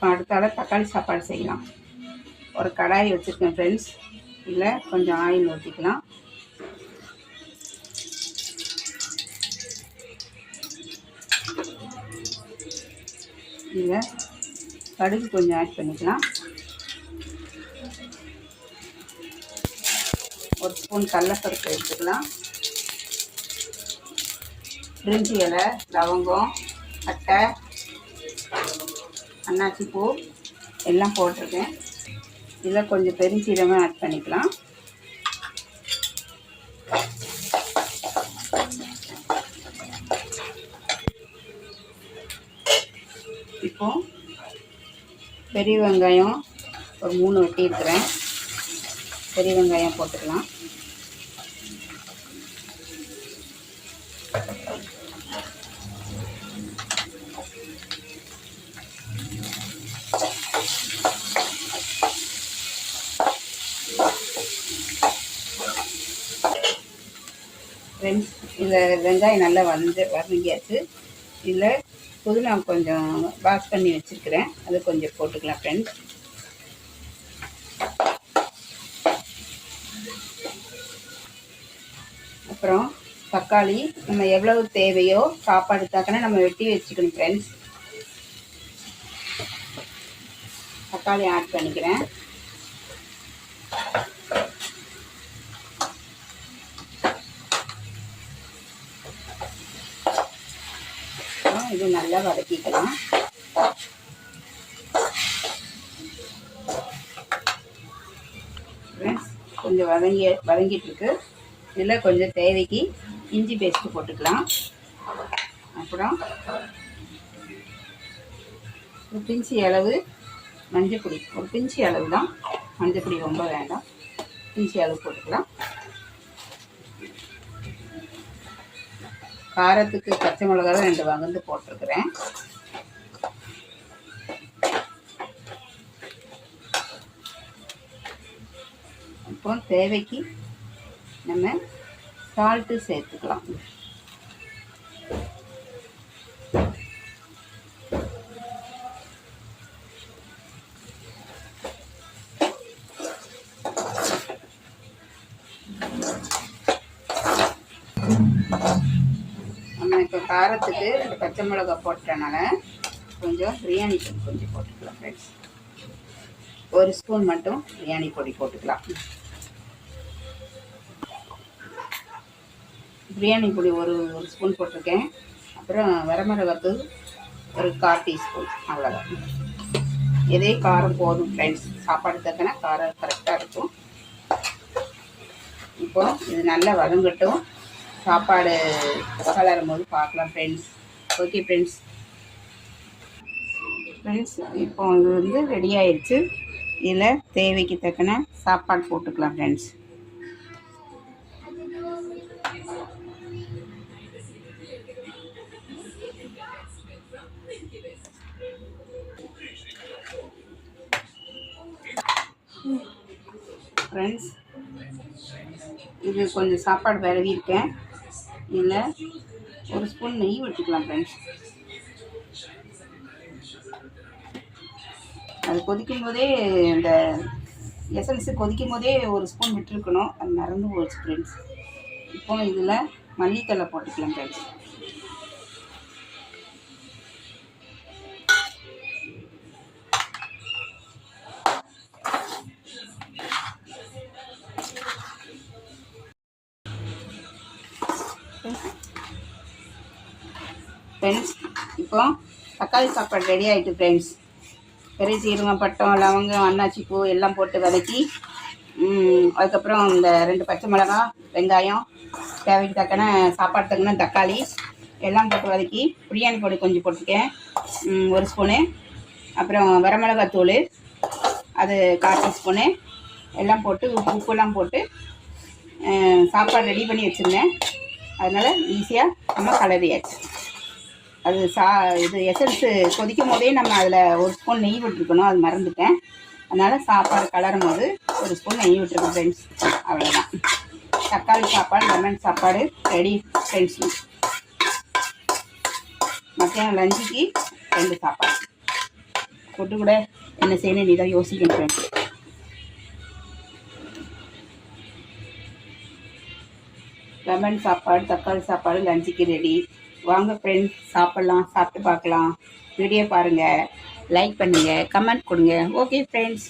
அடுத்தால தக்காளி சாப்பாடு செய்யலாம். ஒரு கடாய் வச்சுருக்கேன் ஃப்ரெண்ட்ஸ். இதில் கொஞ்சம் ஆயில் ஊற்றிக்கலாம். இதில் கடுகு கொஞ்சம் ஆட் பண்ணிக்கலாம். ஒரு ஸ்பூன் கடலைப்பருப்பு எடுத்துக்கலாம். பிரிஞ்சி இலை, லவங்கம், பட்டை, அன்னாச்சி பூ எல்லாம் போட்டிருக்கேன். இதில் கொஞ்சம் பெருஞ்சீரகம் ஆட் பண்ணிக்கலாம். இப்போ பெரிய வெங்காயம் ஒரு 3 வெட்டி இருக்கிறேன். பெரிய வெங்காயம் போட்டுக்கலாம். ஃப்ரெண்ட்ஸ், இதில் வெங்காயம் நல்லா வதங்கியாச்சு. இதில் புதினா கொஞ்சம் வாஷ் பண்ணி வச்சுருக்கிறேன், அது கொஞ்சம் போட்டுக்கலாம் ஃப்ரெண்ட்ஸ். அப்புறம் தக்காளி நம்ம எவ்வளவு தேவையோ சாப்பாடு தக்கன நம்ம வெட்டி வச்சுக்கணும் ஃப்ரெண்ட்ஸ். தக்காளி ஆட் பண்ணிக்கிறேன். இது நல்லா வதக்கிக்கலாம். கொஞ்சம் வதங்கிட்டு இருக்கு. இதில் கொஞ்சம் தேவைக்கு இஞ்சி பேஸ்ட்டு போட்டுக்கலாம். அப்புறம் ஒரு பிஞ்சி அளவு மஞ்சப்பொடி, ஒரு பிஞ்சி அளவு தான் மஞ்சப்பொடி, ரொம்ப வேண்டாம், பிஞ்சி அளவு போட்டுக்கலாம். காரத்துக்கு பச்சை மிளகா 2 வகந்து போட்டிருக்கிறேன். இப்போ தேவைக்கு நம்ம சால்ட்டு சேர்த்துக்கலாம். நம்ம இப்போ காரத்துக்கு பச்சை மிளகா போட்டனால கொஞ்சம் பிரியாணி பொடி கொஞ்சம் போட்டுக்கலாம் ஃப்ரெண்ட்ஸ். 1 ஸ்பூன் மட்டும் பிரியாணி பொடி போட்டுக்கலாம். பிரியாணி பொடி ஒரு ஸ்பூன் போட்டிருக்கேன். அப்புறம் வரமிளகாத்தூள் ஒரு 1/4 டீஸ்பூன், அவ்வளோதான். இதே காரம் போதும் ஃப்ரெண்ட்ஸ். சாப்பாடு தக்கன காரம் கரெக்டாக இருக்கும். இப்போ இது நல்லா வதங்கட்டும். சாப்பாடு கலரும் போது பார்க்கலாம் ஃப்ரெண்ட்ஸ். Okay friends. இப்போ இது ரெடி ஆயிடுச்சு. இதில் தேவைக்கு தக்கன சாப்பாடு போட்டுக்கலாம் ஃப்ரெண்ட்ஸ். ஃப்ரெண்ட்ஸ், இது கொஞ்சம் சாப்பாடு விரவிருக்கேன். இதில் 1 ஸ்பூன் நெய் விட்டுக்கலாம் ஃப்ரெண்ட்ஸ். அது கொதிக்கும் போதே, இந்த எசன்ஸு கொதிக்கும் போதே 1 ஸ்பூன் விட்டுருக்கணும், அது மறந்து போச்சு ஃப்ரெண்ட்ஸ். இப்போ இதில் மல்லித்தலை போட்டுக்கலாம் ஃப்ரெண்ட்ஸ். ஃப்ரெண்ட்ஸ், இப்போ தக்காளி சாப்பாடு ரெடி ஆகிட்டு ஃப்ரெண்ட்ஸ். பெரிய சீரகம், பட்டம், லவங்கம், அன்னாச்சி பூ எல்லாம் போட்டு வதக்கி, அதுக்கப்புறம் இந்த 2 பச்சை மிளகா, வெங்காயம், தேவைக்கு தக்கன சாப்பாடு தக்கன தக்காளி எல்லாம் போட்டு வதக்கி, பிரியாணி பொடி கொஞ்சம் போட்டிருக்கேன் 1 ஸ்பூனு. அப்புறம் வரமிளகாத்தூள் அது 1/4 டீஸ்பூனு எல்லாம் போட்டு உப்புலாம் போட்டு சாப்பாடு ரெடி பண்ணி வச்சுருந்தேன். அதனால் ஈஸியாக நம்ம கலரியாச்சு. அது இது எசன்ஸு கொதிக்கும் போதே நம்ம அதில் 1 ஸ்பூன் நெய் விட்டுருக்கணும், அது மறந்துட்டேன். அதனால் சாப்பாடு கலரும் போது 1 ஸ்பூன் நெய் விட்டுருக்கோம் ஃப்ரெண்ட்ஸ். அவ்வளோதான். தக்காளி சாப்பாடு, லெமன் சாப்பாடு ரெடி ஃப்ரெண்ட்ஸ். மத்தியானம் லஞ்சுக்கு 2 சாப்பாடு. ஃபுட்டு கூட என்ன செய்யணும் நீ தான் யோசிக்கணும் ஃப்ரெண்ட்ஸ். லெமன் சாப்பாடு, தக்காளி சாப்பாடு லஞ்சுக்கு ரெடி. வாங்க ஃப்ரெண்ட்ஸ் சாப்பிட்லாம், சாப்பிட்டு பார்க்கலாம். வீடியோ பாருங்கள், லைக் பண்ணுங்கள், கமெண்ட் கொடுங்க. Okay friends.